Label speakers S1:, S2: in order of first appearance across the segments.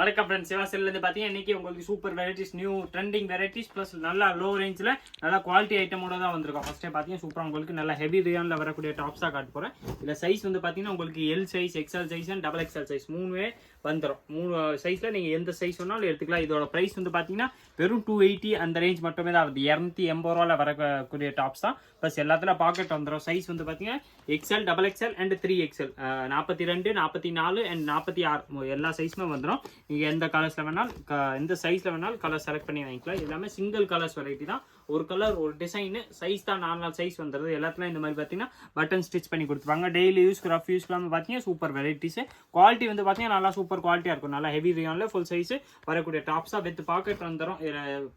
S1: வணக்கம் ஃப்ரெண்ட்ஸ், சிவாசிலேருந்து பார்த்தீங்கன்னா இன்றைக்கி உங்களுக்கு super varieties, new trending varieties plus நல்லா லோ ரேஞ்சில் நல்லா குவாலிட்டி ஐட்டமோட தான் வந்திருக்கும். ஃபஸ்ட்டே பார்த்தீங்கன்னா சூப்பராக உங்களுக்கு நல்லா ஹெவி ரியானில் வரக்கூடிய டாப்ஸாக காட்ட போகிறேன். இதில் சைஸ் வந்து பார்த்தீங்கன்னா உங்களுக்கு L size, XL size and double XL size மூணுவே வந்துடும். மூணு சைஸில் நீங்கள் எந்த சைஸ் வேணாலும் எடுத்துக்கலாம். இதோட ப்ரைஸ் வந்து பார்த்தீங்கன்னா வெறும் 280 அந்த ரேஞ்ச் மட்டுமே தான் வருது. 280 ரூபாவில் வரக்கூடிய டாப்ஸ் தான். ப்ளஸ் எல்லாத்துல பாக்கெட் வந்துடும். சைஸ் வந்து பார்த்தீங்கன்னா XL, double XL and 3XL, 42, 44 and 46 எல்லா சைஸுமே வந்துடும். நீங்கள் எந்த கலர்ஸில் வேணாலும் எந்த சைஸில் வேணாலும் கலர் செலக்ட் பண்ணி வாங்கிக்கலாம். எல்லாமே சிங்கிள் கலர்ஸ் வெரைட்டி தான். ஒரு கலர் ஒரு டிசைனு, சைஸ் தான் 4 சைஸ் வந்துடுது. எல்லாத்துலையும் இந்த மாதிரி பார்த்தீங்கன்னா பட்டன் ஸ்டிச் பண்ணி கொடுத்துருப்பாங்க. டெய்லி யூஸ், ரஃப் யூஸ்லாம் பார்த்தீங்கன்னா சூப்பர் வெரைட்டிஸ். குவாலிட்டி வந்து பார்த்தீங்கன்னா நல்லா சூப்பர் குவாலிட்டியாக இருக்கும். நல்லா ஹெவி ரியானில் ஃபுல் சைஸ் வரக்கூடிய டாப்ஸாக வித் பாக்கெட் வந்துடும்.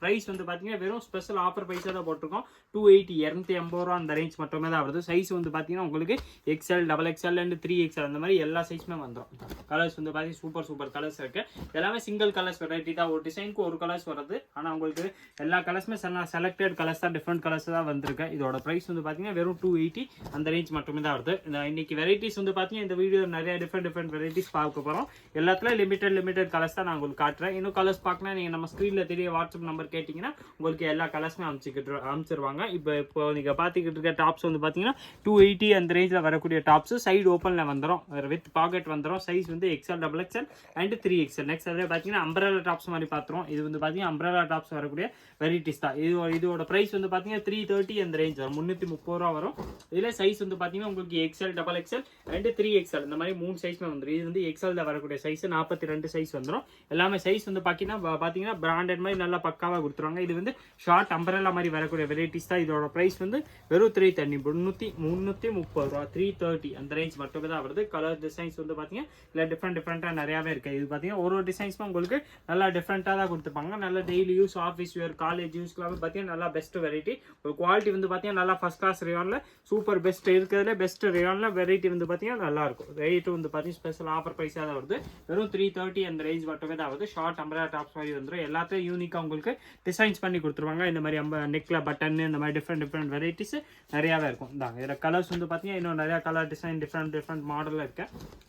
S1: ப்ரைஸ் வந்து பார்த்தீங்கன்னா வெறும் ஸ்பெஷல் ஆஃபர் ப்ரைஸாக தான் போட்டிருக்கோம். 280, 280 ரூபா அந்த ரேஞ்ச் மட்டுமே தான் வருது. சைஸ் வந்து பார்த்தீங்கன்னா உங்களுக்கு XL, double XL and 3XL அந்த மாதிரி எல்லா சைஸுமே வந்துடும். கலர்ஸ் வந்து பார்த்தீங்கன்னா சூப்பர் கலர்ஸ் இருக்கு. எல்லாமே சிங்கிள் கலர்ஸ் வெரைட்டி தான். ஒரு டிசைனுக்கு ஒரு கலர்ஸ் வருது. ஆனால் உங்களுக்கு எல்லா கலர்ஸுமே செலக்டட் கலர்ஸ் தான், டிஃப்ரெண்ட் கலர்ஸ் தான் வந்திருக்கு. இதோட ப்ரைஸ் வந்து பார்த்தீங்கன்னா வெறும் 280 அந்த ரேஞ்ச் மட்டுமே தான் வருது. இன்னைக்கு வெரைட்டிஸ் வந்து பார்த்தீங்கன்னா இந்த வீடியோ நிறைய டிஃப்ரெண்ட் வெரைட்டிஸ் பார்க்க போகிறோம். எல்லாத்துலையும் லிமிடெட் கலர்ஸ் தான் நான் உங்களுக்கு காட்டுறேன். இன்னும் கலர்ஸ் பார்க்கணும் நீங்கள் நம்ம ஸ்க்ரீனில் தெரிய வாட்ஸ்அப் நம்பர் கேட்டிங்கன்னா உங்களுக்கு எல்லா கலர்ஸுமே அனுப்பிச்சிருவாங்க. இப்போ நீங்கள் பார்த்துக்கிட்டு இருக்க டாப்ஸ் வந்து பார்த்தீங்கன்னா 280 அந்த ரேஞ்சில் வரக்கூடிய டாப்ஸ் சைடு ஓப்பனில் வந்துடும், வித் பாக்கெட் வந்துடும். சைஸ் வந்து XL, double XL and 3XL. Next அதில் பார்த்தீங்கன்னா அம்ப்ரெல்லா டாப்ஸ் மாதிரி பார்த்துரும். இது வந்து பார்த்தீங்கன்னா அம்ப்ரெல்லா டாப்ஸ் வரக்கூடிய வெரைட்டிஸ் தான். இதோட ப்ரைஸ் வந்து பார்த்தீங்கன்னா 330 அந்த ரேஞ்ச் வரும், 330 ரூபா வரும். இதில் சைஸ் வந்து பார்த்தீங்கன்னா உங்களுக்கு XL, double XL and 3XL இந்த மாதிரி 3 சைஸ்மே வந்துடும். இது வந்து எக்ஸ்எல் வரக்கூடிய சைஸ் 42 சைஸ் வந்துடும். எல்லாமே சைஸ் வந்து பார்த்தீங்கன்னா பிராண்டட் மாதிரி நல்லா பக்காவாக கொடுத்துருவாங்க. இது வந்து ஷார்ட் அம்ப்ரெல்லா மாதிரி வரக்கூடிய வெரைட்டிஸ் தான். இதோட ப்ரைஸ் வந்து வெறும் 330 ரூபா, 330 அந்த ரேஞ்ச் மட்டுமே தான் வருது. கலர் டிசைன்ஸ் வந்து பார்த்தீங்கன்னா இல்லை டிஃப்ரெண்ட்டாக நிறையாவே இருக்குது. இது பார்த்தீங்கன்னா ஒரு டிசைன்ஸும் உங்களுக்கு நல்லா டிஃப்ரெண்ட்டாக தான் கொடுத்துருப்பாங்க. நல்லா daily use, office wear, college யூஸ்க்குலாம் பார்த்தீங்கன்னா நல்லா பெஸ்ட் வெரைட்டி. ஒரு குவாலிட்டி வந்து பார்த்தீங்கன்னா நல்லா ஃபஸ்ட் கிளாஸ் ரேயானில் சூப்பர் பெஸ்ட் இருக்கிறதுல பெஸ்ட் ரேயானில் வெரைட்டி வந்து பார்த்தீங்கன்னா நல்லா இருக்கும். ரேட்டு வந்து பார்த்தீங்கன்னா ஸ்பெஷல் ஆஃபர் ப்ரைஸாக தான் வருது. வெறும் 330 அந்த ரேஞ்ச் மட்டுமே தான் வருது. ஷார்ட் அம்ப்ரெல்லா டாப்ஸ் மாதிரி வந்துடும். எல்லாத்தையும் யூனிக்காக உங்களுக்கு டிசைன்ஸ் பண்ணி கொடுத்துருவாங்க. இந்த மாதிரி நெக்கில் பட்டன் இந்த மாதிரி டிஃப்ரெண்ட் வெரைட்டிஸ் நிறையாவே இருக்கும். இதில் கலர்ஸ் வந்து பார்த்தீங்கன்னா இன்னும் நிறையா கலர் டிசைன் டிஃப்ரெண்ட் மாடலில் இருக்கு.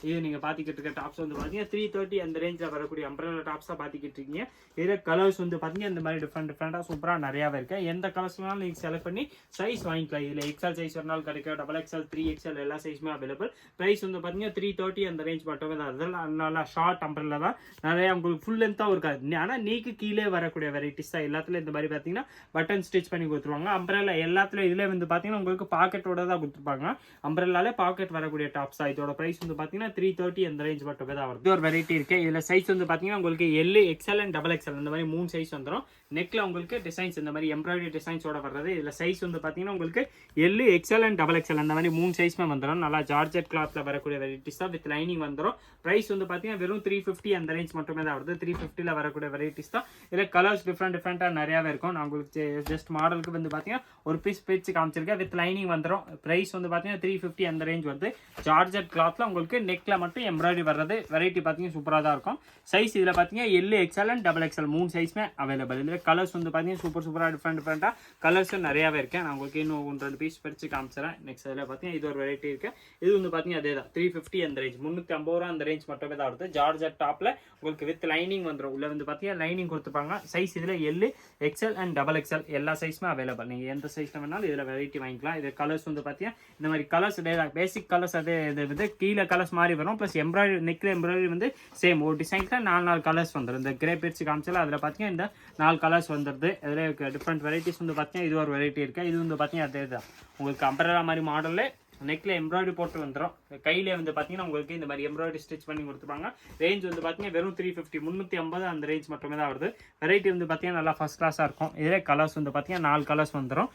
S1: இது நீங்கள் பார்த்துக்கிட்டு இருக்க டாப்ஸ் வந்து பார்த்தீங்கன்னா 330 அந்த ரேஞ்சில் வரக்கூடிய அம்ப்ரெல்லா டாப்ஸாக பார்த்துக்கிட்டு இருக்கீங்க. இதில் கலர்ஸ் வந்து பார்த்தீங்கன்னா இந்த மாதிரி டிஃப்ரெண்ட்டாக சூப்பராக நிறையாவே இருக்கு. எந்த கலர்ஸ்னாலும் நீங்கள் செலக்ட் பண்ணி சைஸ் வாங்கிக்கலாம். இதில் எக்ஸ்எல் சைஸ் வரனாலும் கிடைக்கும், டபுள் எக்ஸ்எல், 3XL எல்லா சைஸுமே அவைலபிள். ப்ரைஸ் வந்து பார்த்தீங்கன்னா 330 அந்த ரேஞ்ச் மட்டுமே தான். அதெல்லாம் நல்லா ஷார்ட் அம்ப்ரெல்லா தான். நிறையா உங்களுக்கு ஃபுல் லென்த்தாக இருக்காது. ஆனால் நீக்கு கீழே வரக்கூடிய வெரைட்டிஸ் தான். எல்லாத்துலையும் இந்த மாதிரி பார்த்தீங்கன்னா பட்டன் ஸ்டிச் பண்ணி கொடுத்துருவாங்க. அம்ப்ரெல்லா எல்லாத்துலையும் இதில் வந்து பார்த்தீங்கன்னா உங்களுக்கு பாக்கெட்டோட தான் கொடுத்துருப்பாங்க. அம்ப்ரெல்லாலே பாக்கெட் வரக்கூடிய டாப்ஸ் தான். இதோட ப்ரைஸ் வந்து பார்த்தீங்கன்னா 330 அந்த ரேஞ்ச் மட்டுமே தான் வருது. ஒரு வெரைட்டி இருக்கு. இதில் சைஸ் வந்து பார்த்தீங்கன்னா உங்களுக்கு L, XL and double XL இந்த மாதிரி 3 சைஸ் வந்துடும். நெக்கில் உங்களுக்கு டிசைன்ஸ் இந்த மாதிரி எம்ப்ராய்டரி டிசைன்ஸோட வர்றது. இதில் சைஸ் வந்து பார்த்தீங்கன்னா உங்களுக்கு L, XL and double XL அந்த மாதிரி 3 சைஸ்மே வந்துடும். நல்லா ஜார்ஜெட் கிளாத்தில் வரக்கூடிய வெரைட்டிஸ் தான், வித் லைனிங் வந்துடும். ப்ரைஸ் வந்து பார்த்தீங்கன்னா வெறும் 350 அந்த ரேஞ்ச் மட்டுமே தான் வருது. 350ல் வரக்கூடிய வெரைட்டிஸ் தான். இதில் கலர்ஸ் டிஃப்ரெண்ட்டாக நிறையாவே இருக்கும். நான் உங்களுக்கு ஜஸ்ட் மாடலுக்கு வந்து பார்த்தீங்கன்னா ஒரு பீஸ் பிரிச்சு காமிச்சிருக்கேன். வித் லைனிங் வந்துடும். ப்ரைஸ் வந்து பார்த்தீங்கன்னா 350 அந்த ரேஞ்ச் வருது. ஜார்ஜெட் கிளாத்தில் உங்களுக்கு நெக்கில் மட்டும் எம்ப்ராய்டரி வர்றது. வெரைட்டி பார்த்தீங்கன்னா சூப்பராக தான் இருக்கும். சைஸ் இதில் பார்த்தீங்கன்னா L, XL and double XL 3 சைஸ்மே அவைலபிள். இதில் கலர்ஸ் வந்து பார்த்தீங்கன்னா சூப்பராக டிஃப்ரெண்ட்டாக கலர்ஸ் நிறையாவே இருக்கேன். நான் உங்களுக்கு இன்னும் 2 பீஸ் பிரிச்சு காமிச்சிடறேன். நெக்ஸ்ட் இதில் பார்த்தீங்கன்னா இது ஒரு வெரைட்டி இருக்கு. இது வந்து பார்த்தீங்கன்னா அதே தான் 350 அந்த ரேஞ்ச், 350 ரூபா அந்த ரேஞ்ச் மட்டுமே தான் வருது. ஜார்ஜெட் டாப்பில் உங்களுக்கு வித் லைனிங் வந்துடும். உள்ள வந்து பார்த்தீங்கன்னா லைனிங் கொடுத்துப்பாங்க. சைஸ் இதில் L, XL and double XL எல்லா சைஸுமே அவைலபிள். நீங்கள் எந்த சைஸில் வேணாலும் இதில் வெரைட்டி வாங்கிக்கலாம். இது கலர்ஸ் வந்து பார்த்தீங்கன்னா இந்த மாதிரி கலர்ஸ் பேசிக் கலர்ஸ் அதே இது வந்து கீழே கலர்ஸ் மாதிரி வரும். ப்ளஸ் எம்ப்ராய்டரி நெக்கில் எம்ப்ராய்டரி வந்து சேம் ஒரு டிசைனில் 4 கலர்ஸ் வந்துடும். இந்த கிரே பிரிச்சு காமிச்சால அதில் பார்த்தீங்கன்னா இந்த 4 கலர்ஸ் வந்துடுது. இதில் டிஃப்ரெண்ட் வெரைட்டிஸ் வந்து பார்த்தீங்கன்னா இது ஒரு வெரைட்டி இருக்குது. இது வந்து பார்த்தீங்கன்னா அதே தான் உங்களுக்கு அம்ப்ரெல்லா மாதிரி மாடலில் நெக்கில் எம்ப்ராய்டரி போட்டு வந்துடும். கையிலே வந்து பார்த்தீங்கன்னா உங்களுக்கு இந்த மாதிரி எம்ப்ராய்டரி ஸ்டிச் பண்ணி கொடுத்துருப்பாங்க. ரேஞ்ச் வந்து பார்த்தீங்கன்னா வெறும் 350, 350 அந்த ரேஞ்ச் மட்டுமே தான் வருது. வெரைட்டி வந்து பார்த்தீங்கன்னா நல்லா ஃபஸ்ட் கிளாஸாக இருக்கும். இதில் கலர்ஸ் வந்து பார்த்தீங்கன்னா 4 கலர்ஸ் வந்துடும்.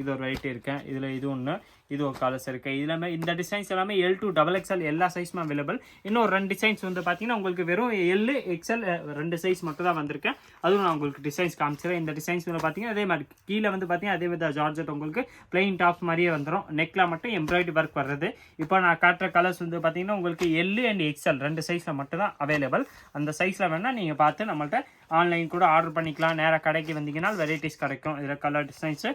S1: இது ஒரு வெரைட்டி இருக்கேன். இதில் இது ஒன்று, இது ஒரு கலர்ஸ் இருக்கு. இதுலாமே இந்த டிசைன்ஸ் எல்லாமே எல் டு டபுள் எக்ஸ்எல் எல்லா சைஸுமே அவைலபிள். இன்னும் 2 டிசைன்ஸ் வந்து பார்த்தீங்கன்னா உங்களுக்கு வெறும் எல், எக்ஸ்எல் 2 சைஸ் மட்டும் தான் வந்திருக்கேன். அதுவும் நான் உங்களுக்கு டிசைன்ஸ் காமிச்சிடுறேன். இந்த டிசைன்ஸ் வந்து பார்த்தீங்கன்னா அதே மாதிரி கீழே வந்து பார்த்தீங்கன்னா அதே மாதிரி ஜார்ஜெட் உங்களுக்கு பிளெயின் டாப்ஸ் மாதிரியே வந்துடும். நெக்கில் மட்டும் எம்ப்ராய்டரி ஒர்க் வர்றது. இப்போ நான் காட்டுற கலர்ஸ் வந்து பார்த்தீங்கன்னா உங்களுக்கு எல் அண்ட் எக்ஸ்எல் 2 சைஸில் மட்டும் தான் அவைலபிள். அந்த சைஸில் வேணால் நீங்கள் பார்த்து நம்மள்ட்ட ஆன்லைன் கூட ஆர்டர் பண்ணிக்கலாம். நேராக கடைக்கு வந்தீங்கன்னா வெரைட்டிஸ் கிடைக்கும். இதில் கலர் டிசைன்ஸு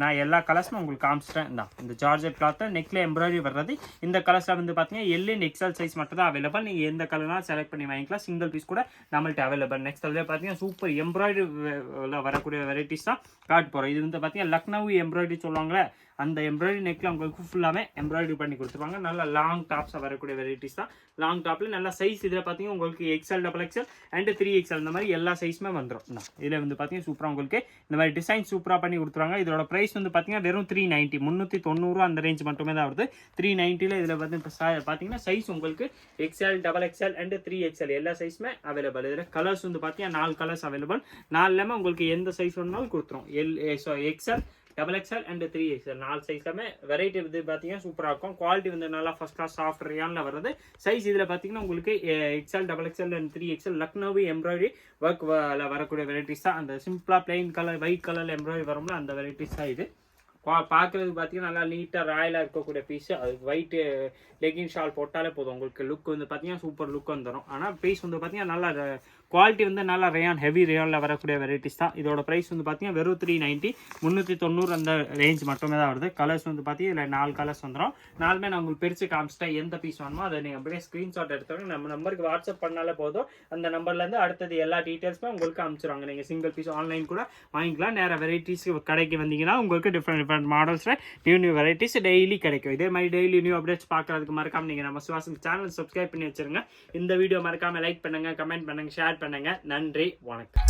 S1: நான் எல்லா கலர்ஸும் உங்களுக்கு காமிச்சிட்டேன். இந்த ஜார்ஜெட் கிளாத்தில் நெக்கில் எம்ப்ராய்டரி வர்றது. இந்த கலர்ஸில் வந்து பார்த்தீங்கன்னா எல் அண்ட் எக்ஸல் சைஸ் மட்டும் தான் அவைலபிள். நீங்கள் எந்த கலர்னாலும் செலக்ட் பண்ணி வாங்கிக்கலாம். சிங்கிள் பீஸ் கூட நம்மள்ட்ட அவைலபிள். நெக்ஸ்ட் அதில் பார்த்தீங்கன்னா சூப்பர் எம்ப்ராய்டரி வரக்கூடிய வெரைட்டிஸ் தான் காட்ட போகிறோம். இது வந்து பார்த்தீங்கன்னா லக்னவு எம்ப்ராய்டரி சொல்லுவாங்களே, அந்த எம்ப்ராய்டரி நெக்கில் உங்களுக்கு ஃபுல்லாமே எம்ப்ராய்டரி பண்ணி கொடுத்துருவாங்க. நல்லா லாங் டாப்ஸாக வரக்கூடிய வெரைட்டிஸ் தான். லாங் டாப்பில் நல்லா சைஸ் இதில் பார்த்தீங்கன்னா உங்களுக்கு XL, double XL and 3XL இந்த மாதிரி எல்லா சைஸுமே வந்துடும். இதில் வந்து பார்த்தீங்கன்னா சூப்பராக உங்களுக்கு இந்த மாதிரி டிசைன் சூப்பராக பண்ணி கொடுத்துருவாங்க. இதோட ப்ரைஸ் வந்து பார்த்தீங்கன்னா வெறும் 390, 390 அந்த ரேஞ்ச் மட்டுமே தான் வருது. 390ல் இதில் வந்து பார்த்தீங்கன்னா சைஸ் உங்களுக்கு XL, double XL and 3XL எல்லா சைஸுமே அவைலபிள். இதில் கலர்ஸ் வந்து பார்த்தீங்கன்னா 4 கலர்ஸ் அவைலபிள். 4லேயுமே உங்களுக்கு எந்த சைஸ் வேணுனாலும் கொடுத்துரும். XL, double XL and 3XL 4 சைஸ்லாமே வெரைட்டி வந்து பார்த்தீங்கன்னா சூப்பராக இருக்கும். குவாலிட்டி வந்து நல்லா ஃபர்ஸ்ட் கிளாஸ் சாஃப்ட் ரியானில் வருது. சைஸ் இதில் பார்த்தீங்கன்னா உங்களுக்கு XL, double XL and 3XL Lucknowi embroidery work வரக்கூடிய வெரைட்டிஸ் தான். அந்த சிம்பிளாக பிளெயின் கலர் ஒயிட் கலரில் எம்ப்ராய்டரி வரும்ல அந்த வெரைட்டிஸ் தான் இது. பார்க்குறதுக்கு பார்த்தீங்கன்னா நல்லா நீட்டாக ராயலாக இருக்கக்கூடிய பீஸு. அது ஒயிட்டு லெகின் ஷால் போட்டாலே போதும். உங்களுக்கு லுக் வந்து பார்த்தீங்கன்னா சூப்பர் லுக் வந்துடும். ஆனால் பீஸ் வந்து பார்த்தீங்கன்னா நல்லா குவாலிட்டி வந்து நல்லா ரேயான் ஹெவி ரேயானில் வரக்கூடிய வெரைட்டிஸ் தான். இதோட ப்ரைஸ் வந்து பார்த்தீங்கன்னா வெறும் 390, 390 அந்த ரேஞ்ச் மட்டுமே தான் வருது. கலர்ஸ் வந்து பார்த்தீங்கன்னா இதில் 4 கலர்ஸ் வந்துடும். 4மே நான் உங்களுக்கு பிரித்து காமிச்சிட்டேன். எந்த பீஸ் வேணுமோ அதை நீங்கள் அப்படியே ஸ்க்ரீன்ஷாட் எடுத்துவாங்க. நம்ம நம்பருக்கு வாட்ஸ்அப் பண்ணாலே போதும். அந்த நம்பர்லேருந்து அடுத்தது எல்லா டீட்டெயில்ஸுமே உங்களுக்கு அனுப்பிச்சிடுவாங்க. நீங்கள் சிங்கிள் பீஸ் ஆன்லைன் கூட வாங்கிக்கலாம். நேராக வெரைட்டிஸ் கடைக்கு வந்தீங்கன்னா உங்களுக்கு டிஃப்ரெண்ட் மாடல்ஸில் நியூ வெரைட்டிஸ் டெய்லி கிடைக்கும். இதே மாதிரி டெய்லி நியூ அப்டேட்ஸ் பார்க்கறதுக்கு மறக்காம நீங்கள் நம்ம சுவாசம் சேனல் சப்ஸ்கிரைப் பண்ணி வச்சிருங்க. இந்த வீடியோ மறக்காம லைக் பண்ணுங்க, கமெண்ட் பண்ணுங்க, ஷேர் பண்ணுங்க. நன்றி, வணக்கம்.